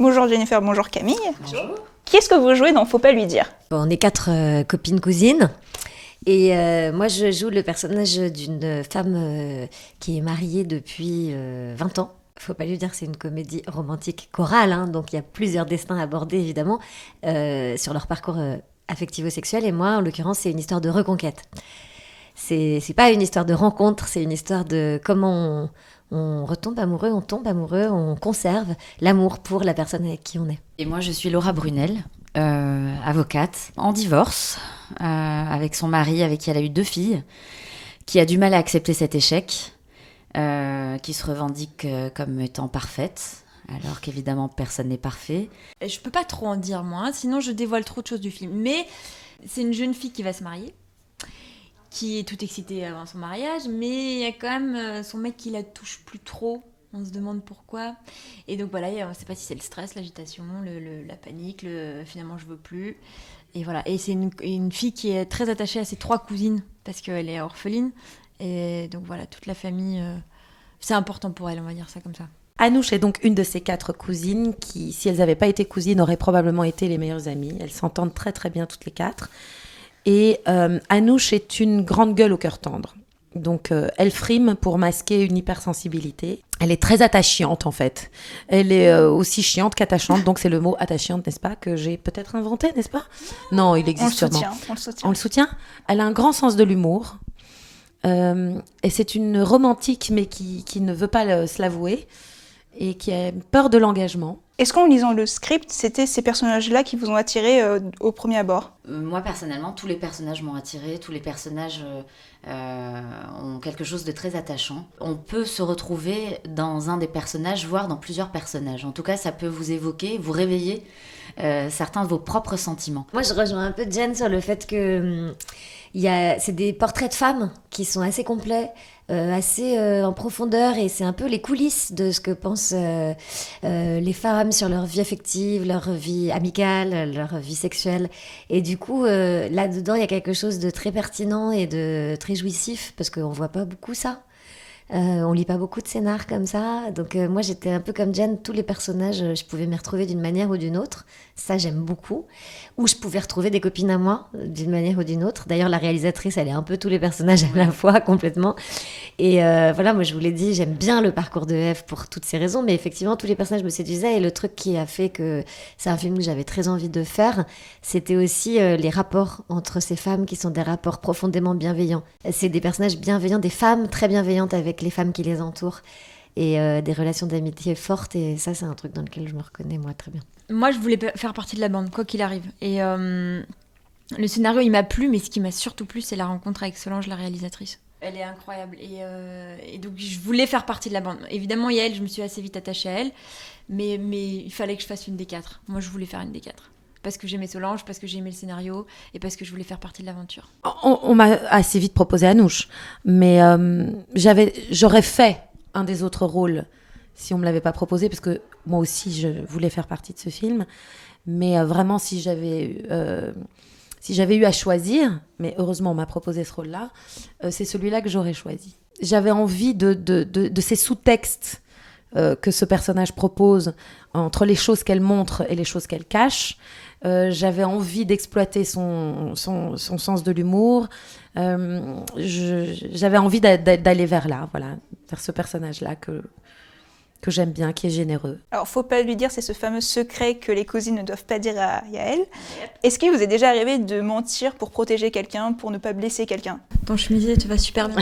Bonjour Jennifer, bonjour Camille. Bonjour. Qui est-ce que vous jouez dans Faut pas lui dire ? On est 4 copines cousines. Et moi, je joue le personnage d'une femme qui est mariée depuis 20 ans. Faut pas lui dire, c'est une comédie romantique chorale, hein, donc il y a plusieurs destins abordés évidemment sur leur parcours affectivo-sexuel. Et moi, en l'occurrence, c'est une histoire de reconquête. C'est pas une histoire de rencontre, c'est une histoire de comment on retombe amoureux, on tombe amoureux, on conserve l'amour pour la personne avec qui on est. Et moi, je suis Laura Brunel, avocate, en divorce, avec son mari, avec qui elle a eu 2 filles, qui a du mal à accepter cet échec, qui se revendique comme étant parfaite, alors qu'évidemment, personne n'est parfait. Je peux pas trop en dire, moi, sinon je dévoile trop de choses du film. Mais c'est une jeune fille qui va se marier, qui est toute excitée avant son mariage, mais il y a quand même son mec qui la touche plus trop. On se demande pourquoi. Et donc voilà, on ne sait pas si c'est le stress, l'agitation, la panique, finalement je veux plus. Et voilà. Et c'est une fille qui est très attachée à ses 3 cousines, parce qu'elle est orpheline. Et donc voilà, toute la famille, c'est important pour elle, on va dire ça comme ça. Anouche est donc une de ces 4 cousines qui, si elles n'avaient pas été cousines, auraient probablement été les meilleures amies. Elles s'entendent très très bien toutes les 4. Et Anouche est une grande gueule au cœur tendre. Donc elle frime pour masquer une hypersensibilité. Elle est très attachante en fait. Elle est aussi chiante qu'attachante, donc c'est le mot attachante, n'est-ce pas, que j'ai peut-être inventé, n'est-ce pas ? Non, il existe sûrement. On le soutient. Elle a un grand sens de l'humour. Et c'est une romantique, mais qui ne veut pas se l'avouer et qui a peur de l'engagement. Est-ce qu'en lisant le script, c'était ces personnages-là qui vous ont attiré au premier abord ? Moi, personnellement, tous les personnages m'ont attirée, tous les personnages ont quelque chose de très attachant. On peut se retrouver dans un des personnages, voire dans plusieurs personnages. En tout cas, ça peut vous évoquer, vous réveiller certains de vos propres sentiments. Moi, je rejoins un peu Jen sur le fait que c'est des portraits de femmes qui sont assez complets, assez en profondeur, et c'est un peu les coulisses de ce que pensent les femmes sur leur vie affective, leur vie amicale, leur vie sexuelle. Et du coup, là-dedans, il y a quelque chose de très pertinent et de très jouissif, parce qu'on voit pas beaucoup ça. On lit pas beaucoup de scénars comme ça, donc moi j'étais un peu comme Jen, tous les personnages, je pouvais m'y retrouver d'une manière ou d'une autre, ça j'aime beaucoup, ou je pouvais retrouver des copines à moi d'une manière ou d'une autre. D'ailleurs la réalisatrice, elle est un peu tous les personnages à la fois complètement, et voilà, moi je vous l'ai dit, j'aime bien le parcours de Ève pour toutes ces raisons, mais effectivement tous les personnages me séduisaient, et le truc qui a fait que c'est un film que j'avais très envie de faire, c'était aussi les rapports entre ces femmes qui sont des rapports profondément bienveillants. C'est des personnages bienveillants, des femmes très bienveillantes avec les femmes qui les entourent, et des relations d'amitié fortes, et ça c'est un truc dans lequel je me reconnais moi très bien. Moi je voulais faire partie de la bande, quoi qu'il arrive, et le scénario il m'a plu, mais ce qui m'a surtout plu c'est la rencontre avec Solange, la réalisatrice. Elle est incroyable, et donc je voulais faire partie de la bande. Évidemment Yael, je me suis assez vite attachée à elle, mais il fallait que je fasse une des 4. Moi je voulais faire une des 4. Parce que j'aimais Solange, parce que j'aimais le scénario, et parce que je voulais faire partie de l'aventure. On m'a assez vite proposé Anouche, mais j'aurais fait un des autres rôles si on me l'avait pas proposé, parce que moi aussi je voulais faire partie de ce film. Mais vraiment, si j'avais eu à choisir, mais heureusement on m'a proposé ce rôle-là, c'est celui-là que j'aurais choisi. J'avais envie de ces sous-textes que ce personnage propose entre les choses qu'elle montre et les choses qu'elle cache. J'avais envie d'exploiter son sens de l'humour. J'avais envie d'aller vers là, voilà, vers ce personnage-là que j'aime bien, qui est généreux. Alors, faut pas lui dire, c'est ce fameux secret que les cousines ne doivent pas dire à Yael. Est-ce qu'il vous est déjà arrivé de mentir pour protéger quelqu'un, pour ne pas blesser quelqu'un ? Ton chemisier te va super bien.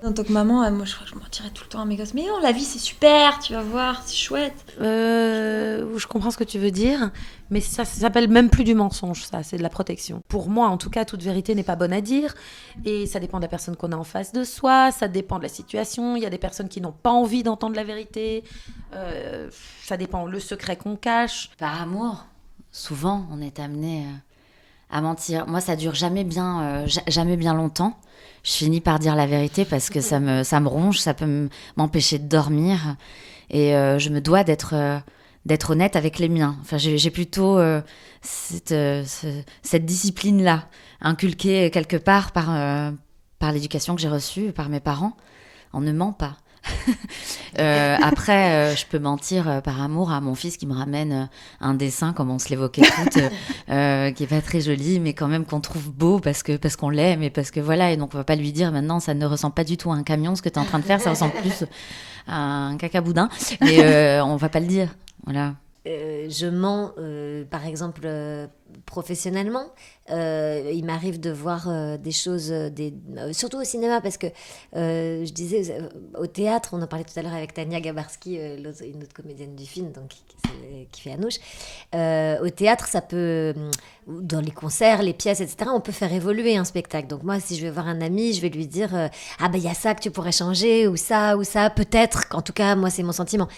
En tant que maman, moi je crois que je mentirais tout le temps à mes gosses. Mais non, la vie c'est super, tu vas voir, c'est chouette. Je comprends ce que tu veux dire, mais ça s'appelle même plus du mensonge, ça, c'est de la protection. Pour moi, en tout cas, toute vérité n'est pas bonne à dire, et ça dépend de la personne qu'on a en face de soi, ça dépend de la situation. Il y a des personnes qui n'ont pas envie d'entendre la vérité, ça dépend le secret qu'on cache. Par amour, souvent, on est amené à mentir. Moi, ça dure jamais bien longtemps. Je finis par dire la vérité parce que ça me ronge, ça peut m'empêcher de dormir. Et je me dois d'être honnête avec les miens. Enfin, j'ai plutôt cette discipline-là, inculquée quelque part par l'éducation que j'ai reçue, par mes parents. On ne ment pas. Après, je peux mentir par amour à mon fils qui me ramène un dessin, comme on se l'évoquait toutes, qui est pas très joli, mais quand même qu'on trouve beau parce qu'on l'aime et parce que voilà. Et donc on va pas lui dire maintenant ça ne ressemble pas du tout à un camion ce que tu es en train de faire, ça ressemble plus à un cacaboudin. Mais on va pas le dire, voilà. Je mens, par exemple, professionnellement. Il m'arrive de voir des choses, surtout au cinéma, parce que je disais, au théâtre, on en parlait tout à l'heure avec Tania Gabarski, une autre comédienne du film, donc, qui fait Anouche. Au théâtre, ça peut, dans les concerts, les pièces, etc., on peut faire évoluer un spectacle. Donc moi, si je vais voir un ami, je vais lui dire ah ben il y a ça que tu pourrais changer, ou ça, peut-être, qu'en tout cas, moi, c'est mon sentiment.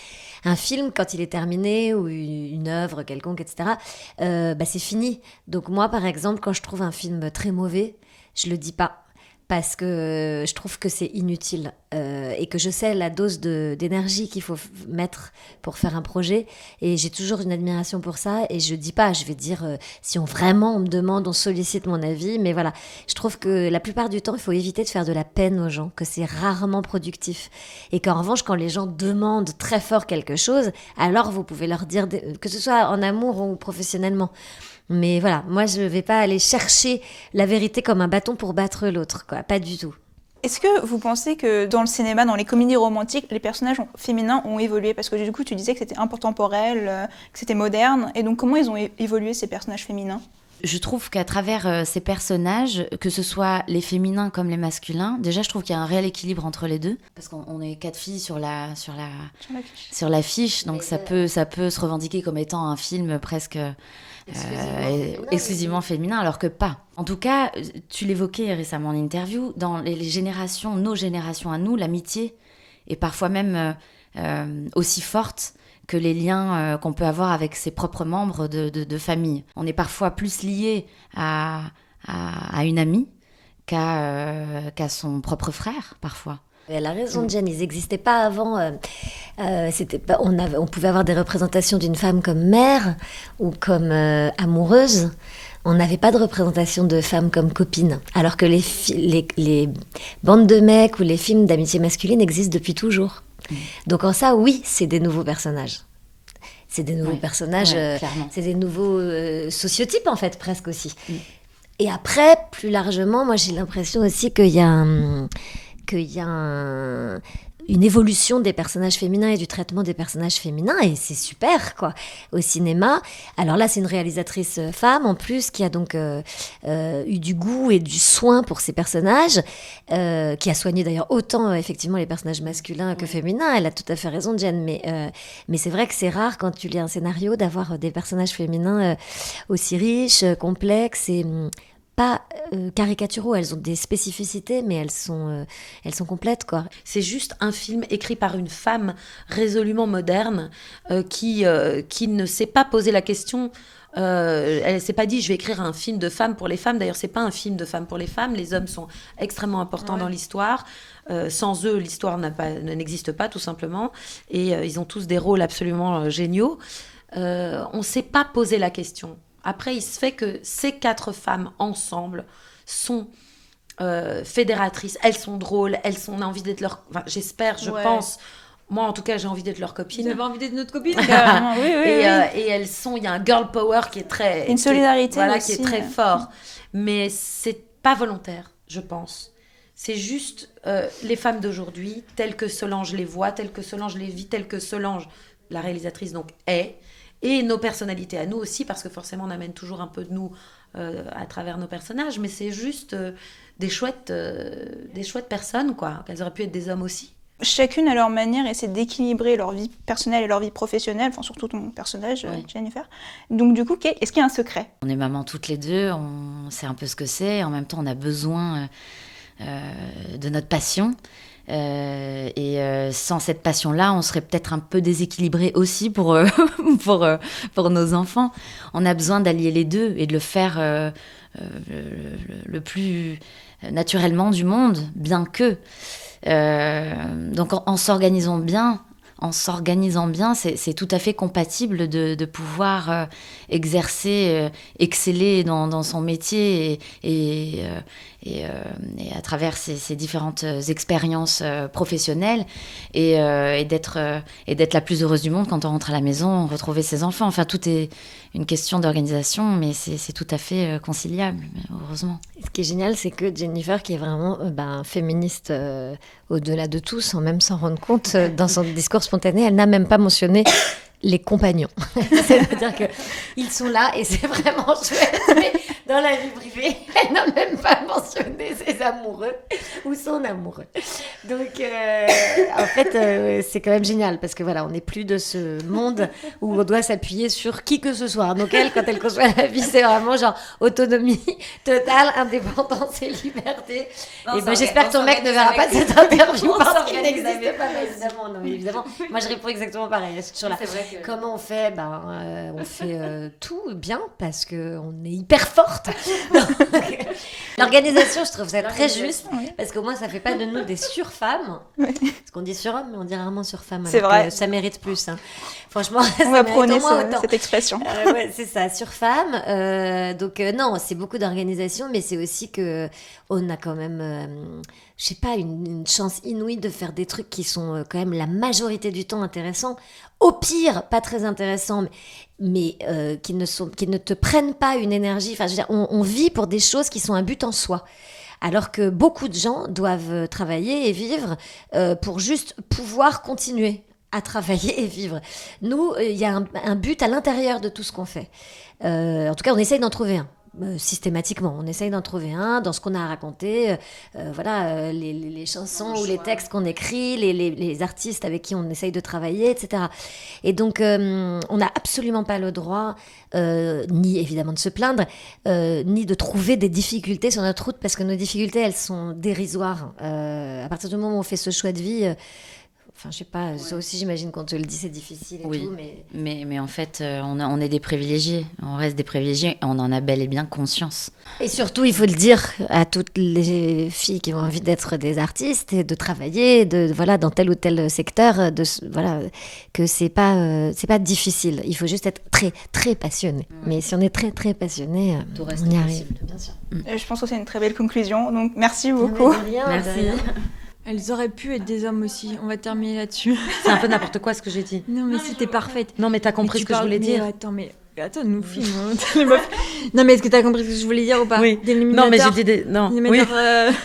Un film, quand il est terminé, ou une œuvre quelconque, etc., c'est fini. Donc moi, par exemple, quand je trouve un film très mauvais, je le dis pas. Parce que je trouve que c'est inutile et que je sais la dose d'énergie qu'il faut mettre pour faire un projet, et j'ai toujours une admiration pour ça, et je dis pas, je vais dire si vraiment on me demande, on sollicite mon avis, mais voilà, je trouve que la plupart du temps il faut éviter de faire de la peine aux gens, que c'est rarement productif, et qu'en revanche quand les gens demandent très fort quelque chose, alors vous pouvez leur dire, que ce soit en amour ou professionnellement. Mais voilà, moi je vais pas aller chercher la vérité comme un bâton pour battre l'autre, quoi, pas du tout. Est-ce que vous pensez que dans le cinéma, dans les comédies romantiques, les personnages féminins ont évolué? Parce que du coup, tu disais que c'était intemporel, que c'était moderne. Et donc, comment ils ont évolué, ces personnages féminins? Je trouve qu'à travers ces personnages, que ce soit les féminins comme les masculins, déjà je trouve qu'il y a un réel équilibre entre les deux, parce qu'on est 4 filles sur l'affiche, donc ça peut se revendiquer comme étant un film presque exclusivement féminin, alors que pas. En tout cas, tu l'évoquais récemment en interview, dans les générations, nos générations à nous, l'amitié est parfois même aussi forte que les liens qu'on peut avoir avec ses propres membres de famille. On est parfois plus lié à une amie qu'à son propre frère, parfois. Elle a raison, Jen, ils n'existaient pas avant. On pouvait avoir des représentations d'une femme comme mère ou comme amoureuse. On n'avait pas de représentation de femmes comme copines. Alors que les bandes de mecs ou les films d'amitié masculine existent depuis toujours. Donc en ça, oui, c'est des nouveaux personnages. C'est des nouveaux personnages, c'est des nouveaux sociotypes en fait, presque aussi. Et après, plus largement, moi j'ai l'impression aussi qu'il y a une évolution des personnages féminins et du traitement des personnages féminins, et c'est super, quoi, au cinéma. Alors là, c'est une réalisatrice femme, en plus, qui a donc eu du goût et du soin pour ses personnages, qui a soigné d'ailleurs autant, effectivement, les personnages masculins que féminins. Elle a tout à fait raison, Jen, mais c'est vrai que c'est rare, quand tu lis un scénario, d'avoir des personnages féminins aussi riches, complexes et pas caricaturaux. Elles ont des spécificités, mais elles sont complètes, quoi. C'est juste un film écrit par une femme résolument moderne qui ne s'est pas posé la question. Elle s'est pas dit je vais écrire un film de femmes pour les femmes. D'ailleurs, c'est pas un film de femmes pour les femmes. Les hommes sont extrêmement importants dans l'histoire. Sans eux, l'histoire n'existe pas, tout simplement. Et ils ont tous des rôles absolument géniaux. On s'est pas posé la question. Après, il se fait que ces 4 femmes ensemble sont fédératrices. Elles sont drôles, on a envie d'être leur... Enfin, j'espère, je pense. Moi, en tout cas, j'ai envie d'être leur copine. Vous avez envie d'être notre copine? Oui. Et elles sont... Il y a un girl power qui est très... Une solidarité qui est très fort. Mais c'est pas volontaire, je pense. C'est juste les femmes d'aujourd'hui, telles que Solange les voit, telles que Solange les vit, telles que Solange, la réalisatrice, donc, est... Et nos personnalités à nous aussi, parce que forcément on amène toujours un peu de nous à travers nos personnages, mais c'est juste des chouettes personnes, quoi. Elles auraient pu être des hommes aussi. Chacune à leur manière essaie d'équilibrer leur vie personnelle et leur vie professionnelle, enfin surtout ton personnage, Jennifer. Donc du coup, est-ce qu'il y a un secret? On est maman toutes les deux, on sait un peu ce que c'est, en même temps on a besoin de notre passion. Sans cette passion-là, on serait peut-être un peu déséquilibré aussi pour nos enfants. On a besoin d'allier les deux et de le faire le plus naturellement du monde, bien que. Donc en s'organisant bien, en s'organisant bien, c'est tout à fait compatible de pouvoir exercer, exceller dans son métier et à travers ces différentes expériences professionnelles et d'être la plus heureuse du monde quand on rentre à la maison, retrouver ses enfants. Enfin, tout est une question d'organisation, mais c'est tout à fait conciliable, heureusement. Ce qui est génial, c'est que Jennifer, qui est vraiment féministe au-delà de tout, sans même s'en rendre compte, dans son discours spontané, elle n'a même pas mentionné les compagnons. C'est-à-dire qu'ils sont là et c'est vraiment chouette, mais dans la vie privée, elle n'a même pas mentionné ses amoureux ou son amoureux. Donc, en fait, c'est quand même génial parce que voilà, on n'est plus de ce monde où on doit s'appuyer sur qui que ce soit. Donc elle, quand elle conçoit la vie, c'est vraiment genre autonomie totale, indépendance et liberté. Et ben, j'espère que ton mec ne verra pas cette interview parce qu'il n'existe pas. Évidemment, non, mais évidemment. Moi, je réponds exactement pareil. C'est toujours là. Comment on fait on fait tout bien parce qu'on est hyper forte. L'organisation, je trouve ça très juste parce qu'au moins ça fait pas de nous des surfemmes. Parce qu'on dit surhomme, mais on dit rarement surfemme. C'est vrai. Ça mérite plus. Hein. Franchement, on va prôner autant. cette expression. Ouais, c'est ça, surfemme. Donc non, c'est beaucoup d'organisation, mais c'est aussi que on a quand même, je sais pas, une chance inouïe de faire des trucs qui sont quand même la majorité du temps intéressants. Au pire, pas très intéressants, mais qui ne te prennent pas une énergie. Enfin, je veux dire, on vit pour des choses qui sont un but en soi. Alors que beaucoup de gens doivent travailler et vivre pour juste pouvoir continuer à travailler et vivre. Nous, il y a un but à l'intérieur de tout ce qu'on fait. En tout cas, on essaye d'en trouver un. Systématiquement, on essaye d'en trouver un dans ce qu'on a à raconter, les chansons ou les textes qu'on écrit, les artistes avec qui on essaye de travailler, etc. Et donc, on n'a absolument pas le droit, ni évidemment de se plaindre, ni de trouver des difficultés sur notre route, parce que nos difficultés, elles sont dérisoires. À partir du moment où on fait ce choix de vie... Enfin, je sais pas, ça aussi, j'imagine qu'on te le dit, c'est difficile et tout, mais en fait, on est des privilégiés. On reste des privilégiés et on en a bel et bien conscience. Et surtout, il faut le dire à toutes les filles qui ont envie d'être des artistes et de travailler dans tel ou tel secteur, que c'est pas difficile. Il faut juste être très, très passionné. Mais si on est très, très passionné, tout reste on y possible, arrive. bien sûr. Je pense que c'est une très belle conclusion. Donc, merci beaucoup. Merci. Elles auraient pu être des hommes aussi. On va terminer là-dessus. C'est un peu n'importe quoi ce que j'ai dit. Non, mais si, t'es parfaite. Non, mais t'as compris ce que je voulais dire. Attends, nous filme. Les meufs. Non, mais est-ce que t'as compris ce que je voulais dire ou pas? Oui. Des non, mais j'ai dit des... Non. Oui.